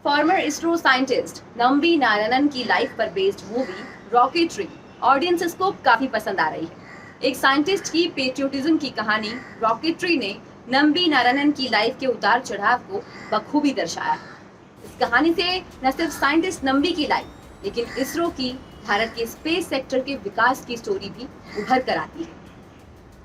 Farmer ISRO scientist Nambi Narayanan की life पर based movie rocketry audiences को काफी पसंद आ रही है। एक साइंटिस्ट की पेट्रियोटिज्म की कहानी रॉकेटरी ने नम्बी नारायणन की लाइफ के उतार चढ़ाव को बखूबी दर्शाया है। इस कहानी से न सिर्फ साइंटिस्ट नम्बी की लाइफ लेकिन इसरो की भारत के स्पेस सेक्टर के विकास की स्टोरी भी उभर कर आती है।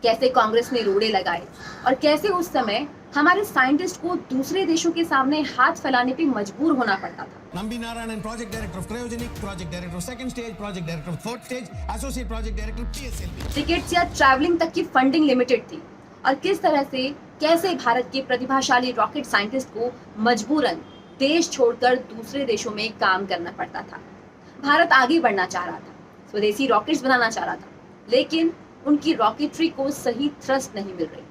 कैसे कांग्रेस ने रोड़े लगाए और कैसे उस समय हमारे साइंटिस्ट को दूसरे देशों के सामने हाथ फैलाने पे मजबूर होना पड़ता था। Nambi Narayanan, project director of cryogenic, project director of second stage, project director of third stage, associate project director PSLV. Tickets या ट्रैवलिंग तक की फंडिंग लिमिटेड थी और किस तरह से कैसे भारत के प्रतिभाशाली रॉकेट साइंटिस्ट को मजबूरन देश छोड़कर दूसरे देशों में काम करना पड़ता था। भारत आगे बढ़ना चाह रहा था, स्वदेशी रॉकेट्स बनाना चाह रहा था, लेकिन उनकी रॉकेटरी को सही थ्रस्ट नहीं मिल रही थी।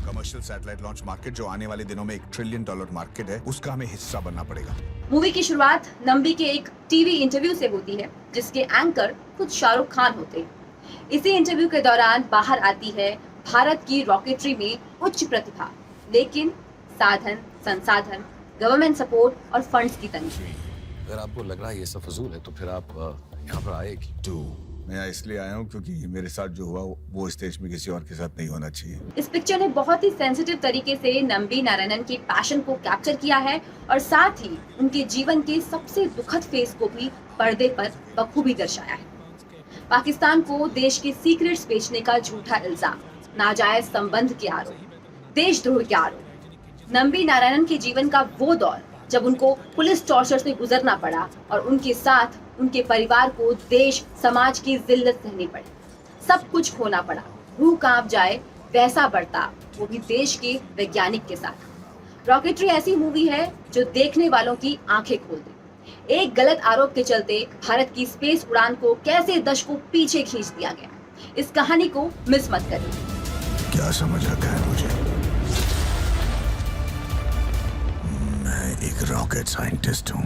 कमर्शियल सैटेलाइट लॉन्च मार्केट जो आने वाले दिनों में $1 ट्रिलियन मार्केट है, उसका हमें हिस्सा बनना पड़ेगा। मूवी की शुरुआत नम्बी के एक टीवी इंटरव्यू से होती है जिसके एंकर खुद शाहरुख खान होते हैं। इसी इंटरव्यू के दौरान बाहर आती है भारत की रॉकेटरी में उच्च प्रतिभा, लेकिन साधन, संसाधन, गवर्नमेंट सपोर्ट और फंड्स की तंगी। अगर आपको लग रहा है ये सब फजूल है तो फिर आप यहाँ पर आए क्यों? मैं यहाँ इसलिए आया हूँ क्योंकि मेरे साथ जो हुआ वो स्टेज में किसी और के साथ नहीं होना चाहिए। इस पिक्चर ने बहुत ही सेंसिटिव तरीके से नम्बी नारायणन के पैशन को कैप्चर किया है और साथ ही उनके जीवन के सबसे दुखद फेस को भी पर्दे पर बखूबी दर्शाया है। पाकिस्तान को देश के सीक्रेट्स बेचने का झूठा इल्जाम, नाजायज संबंध के आरोप, देशद्रोह के आरोप। नम्बी नारायणन के जीवन का वो दौर जब उनको पुलिस टॉर्चर से गुजरना पड़ा और उनके साथ उनके परिवार को देश समाज की जिल्लत सहनी पड़ी, सब कुछ खोना पड़ा, रूह कांप जाए वैसा बर्ताव, वो भी देश के वैज्ञानिक के साथ। रॉकेटरी ऐसी मूवी है जो देखने वालों की आंखें खोल दे। एक गलत आरोप के चलते भारत की स्पेस उड़ान को कैसे दशकों पीछे खींच दिया गया, इस कहानी को मिस मत करिए। क्या समझ रखा है मुझे? मैं एक रॉकेट साइंटिस्ट हूँ।